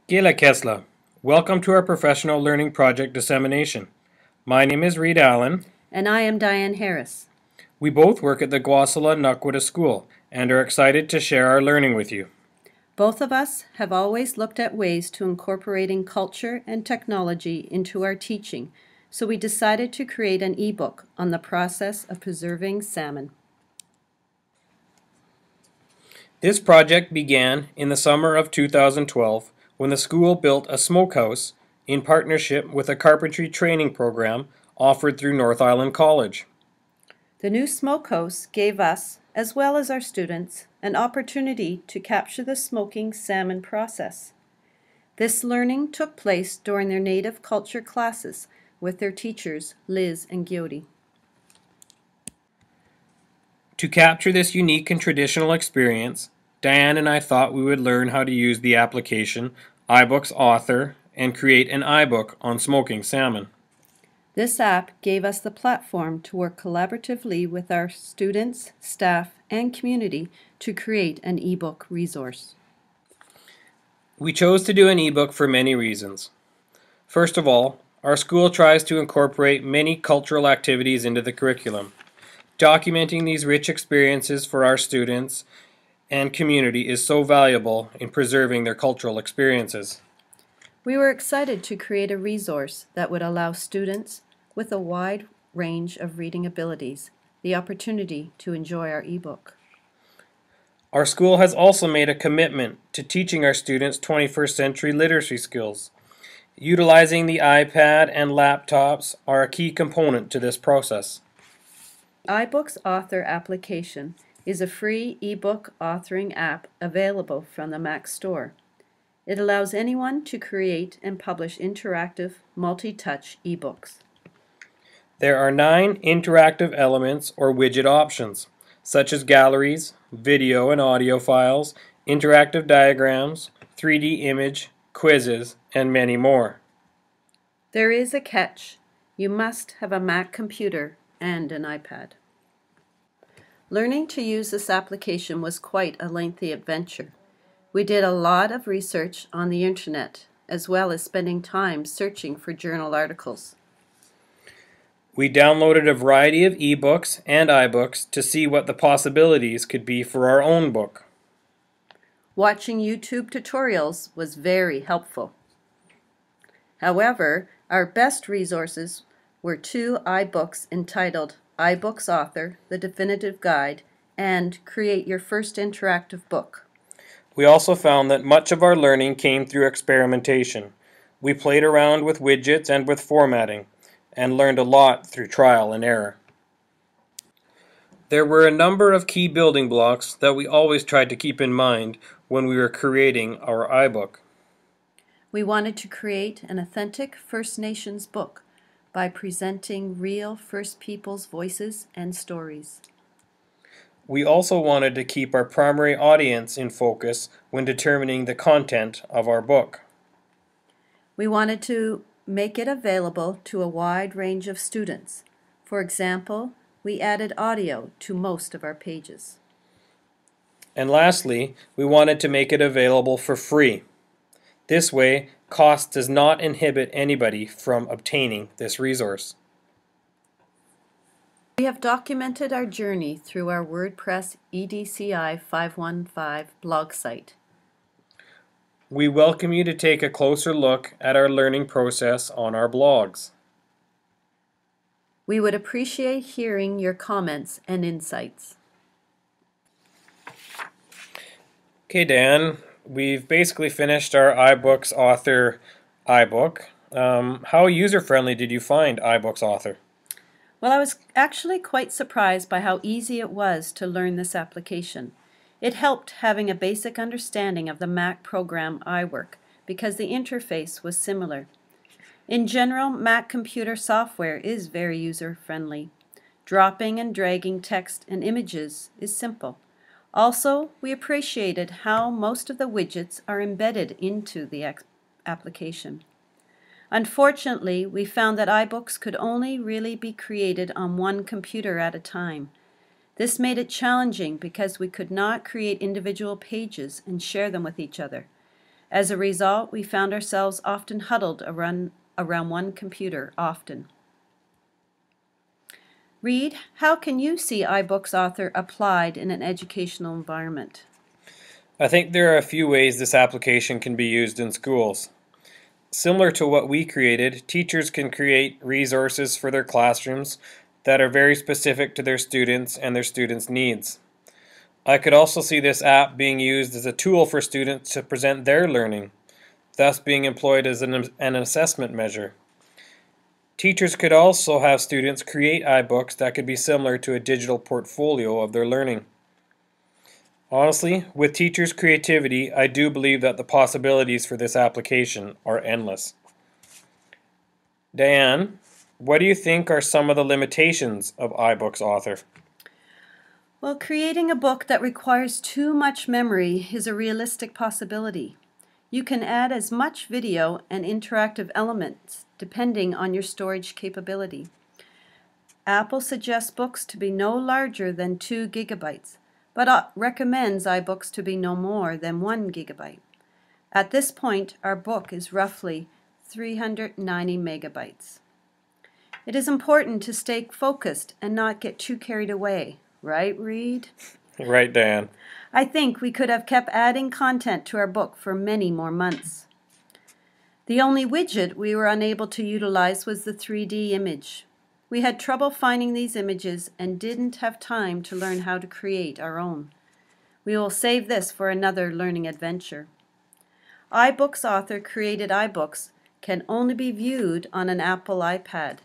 Gela Kessler, welcome to our professional learning project dissemination. My name is Reed Allen. And I am Dianne Harris. We both work at the Guasala Nukwita School and are excited to share our learning with you. Both of us have always looked at ways to incorporating culture and technology into our teaching, so we decided to create an ebook on the process of preserving salmon. This project began in the summer of 2012 when the school built a smokehouse in partnership with a carpentry training program offered through North Island College. The new smokehouse gave us, as well as our students, an opportunity to capture the smoking salmon process. This learning took place during their native culture classes with their teachers, Liz and Gyodi. To capture this unique and traditional experience, Dianne and I thought we would learn how to use the application iBooks Author and create an iBook on smoking salmon. This app gave us the platform to work collaboratively with our students, staff, and community to create an ebook resource. We chose to do an ebook for many reasons. First of all, our school tries to incorporate many cultural activities into the curriculum. Documenting these rich experiences for our students and community is so valuable in preserving their cultural experiences. We were excited to create a resource that would allow students with a wide range of reading abilities the opportunity to enjoy our ebook. Our school has also made a commitment to teaching our students 21st century literacy skills. Utilizing the iPad and laptops are a key component to this process. iBooks Author application is a free ebook authoring app available from the Mac Store. It allows anyone to create and publish interactive, multi-touch ebooks. There are 9 interactive elements or widget options, such as galleries, video and audio files, interactive diagrams, 3D image, quizzes, and many more. There is a catch. You must have a Mac computer and an iPad. Learning to use this application was quite a lengthy adventure. We did a lot of research on the internet, as well as spending time searching for journal articles. We downloaded a variety of ebooks and iBooks to see what the possibilities could be for our own book. Watching YouTube tutorials was very helpful. However, our best resources were 2 iBooks entitled iBooks Author, The Definitive Guide, and Create Your First Interactive Book. We also found that much of our learning came through experimentation. We played around with widgets and with formatting, and learned a lot through trial and error. There were a number of key building blocks that we always tried to keep in mind when we were creating our iBook. We wanted to create an authentic First Nations book by presenting real First Peoples voices and stories. We also wanted to keep our primary audience in focus when determining the content of our book. We wanted to make it available to a wide range of students. For example, we added audio to most of our pages. And lastly, we wanted to make it available for free. This way, cost does not inhibit anybody from obtaining this resource. We have documented our journey through our WordPress EDCI 515 blog site. We welcome you to take a closer look at our learning process on our blogs. We would appreciate hearing your comments and insights. Okay, Dan, we've basically finished our iBooks Author iBook. How user-friendly did you find iBooks Author? Well, I was actually quite surprised by how easy it was to learn this application. It helped having a basic understanding of the Mac program I work because the interface was similar. In general, Mac computer software is very user-friendly. Dropping and dragging text and images is simple. Also, we appreciated how most of the widgets are embedded into the application. Unfortunately, we found that iBooks could only really be created on one computer at a time. This made it challenging because we could not create individual pages and share them with each other. As a result, we found ourselves often huddled around one computer, often. Reed, how can you see iBooks Author applied in an educational environment? I think there are a few ways this application can be used in schools. Similar to what we created, teachers can create resources for their classrooms that are very specific to their students and their students' needs. I could also see this app being used as a tool for students to present their learning, thus being employed as an assessment measure. Teachers could also have students create iBooks that could be similar to a digital portfolio of their learning. Honestly, with teachers' creativity, I do believe that the possibilities for this application are endless. Dianne, what do you think are some of the limitations of iBooks Author? Well, creating a book that requires too much memory is a realistic possibility. You can add as much video and interactive elements depending on your storage capability. Apple suggests books to be no larger than 2 gigabytes, but recommends iBooks to be no more than 1 gigabyte. At this point, our book is roughly 390 megabytes. It is important to stay focused and not get too carried away, right, Reed? Right, Dianne. I think we could have kept adding content to our book for many more months. The only widget we were unable to utilize was the 3D image. We had trouble finding these images and didn't have time to learn how to create our own. We will save this for another learning adventure. iBooks Author created iBooks can only be viewed on an Apple iPad.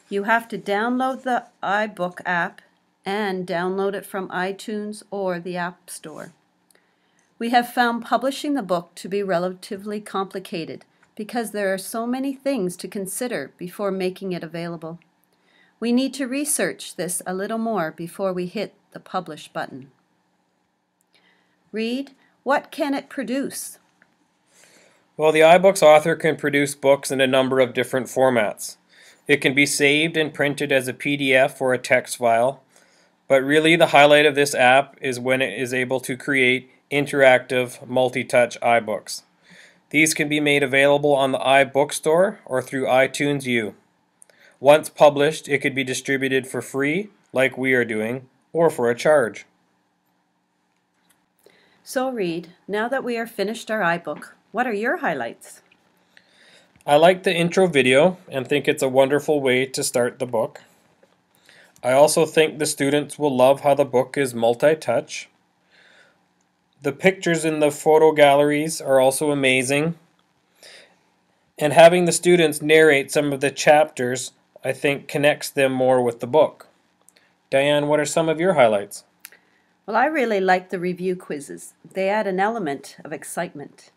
You have to download the iBook app and download it from iTunes or the App Store. We have found publishing the book to be relatively complicated because there are so many things to consider before making it available. We need to research this a little more before we hit the publish button. Reed, what can it produce? Well, the iBooks Author can produce books in a number of different formats. It can be saved and printed as a PDF or a text file, but really the highlight of this app is when it is able to create interactive, multi-touch iBooks. These can be made available on the iBookstore or through iTunes U. Once published, it could be distributed for free, like we are doing, or for a charge. So Reed, now that we are finished our iBook, what are your highlights? I like the intro video and think it's a wonderful way to start the book. I also think the students will love how the book is multi-touch. The pictures in the photo galleries are also amazing. And having the students narrate some of the chapters, I think, connects them more with the book. Dianne, what are some of your highlights? Well, I really like the review quizzes. They add an element of excitement.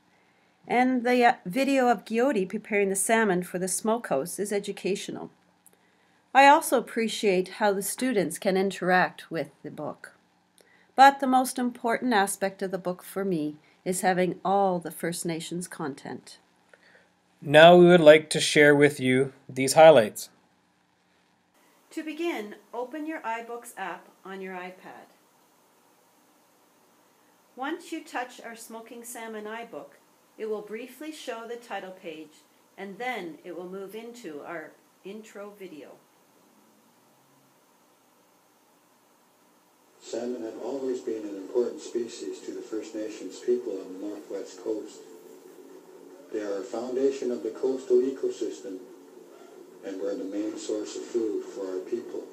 And the video of Gyotti preparing the salmon for the smokehouse is educational. I also appreciate how the students can interact with the book. But the most important aspect of the book for me is having all the First Nations content. Now we would like to share with you these highlights. To begin, open your iBooks app on your iPad. Once you touch our Smoking Salmon iBook, it will briefly show the title page, and then it will move into our intro video. Salmon have always been an important species to the First Nations people on the northwest coast. They are a foundation of the coastal ecosystem and were the main source of food for our people.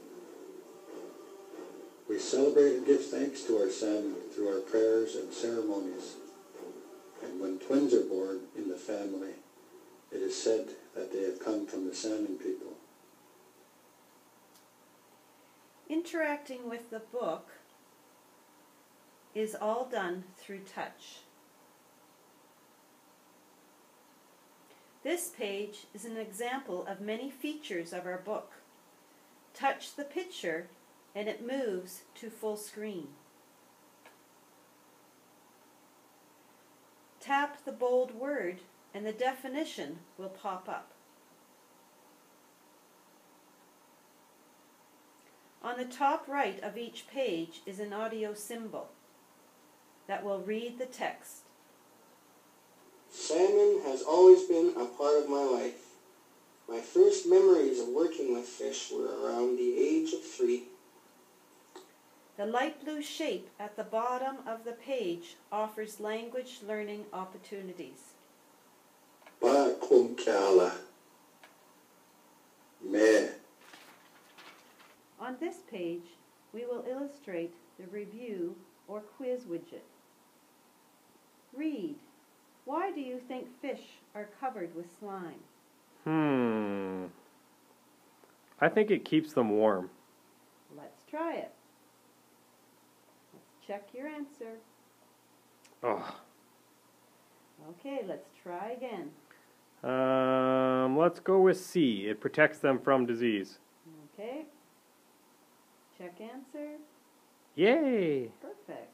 We celebrate and give thanks to our salmon through our prayers and ceremonies. And when twins are born in the family, it is said that they have come from the salmon people. Interacting with the book is all done through touch. This page is an example of many features of our book. Touch the picture and it moves to full screen. Tap the bold word and the definition will pop up. On the top right of each page is an audio symbol that will read the text. Salmon has always been a part of my life. My first memories of working with fish were around the age of 3. The light blue shape at the bottom of the page offers language learning opportunities. Bakunkala. Me. On this page, we will illustrate the review or quiz widget. Read. Why do you think fish are covered with slime? I think it keeps them warm. Let's try it. Let's check your answer. Oh. Okay, let's try again. Let's go with C. It protects them from disease. Okay. Check answer. Yay! Perfect.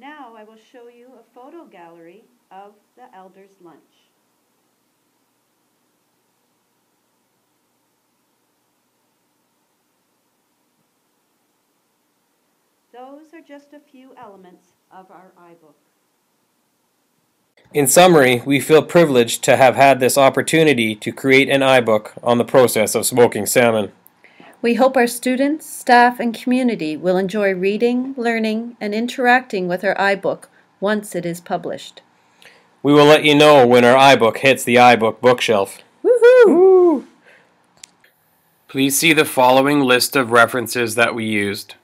Now I will show you a photo gallery of the elders' lunch. Those are just a few elements of our iBook. In summary, we feel privileged to have had this opportunity to create an iBook on the process of smoking salmon. We hope our students, staff, and community will enjoy reading, learning, and interacting with our iBook once it is published. We will let you know when our iBook hits the iBook bookshelf. Woohoo! Woo! Please see the following list of references that we used.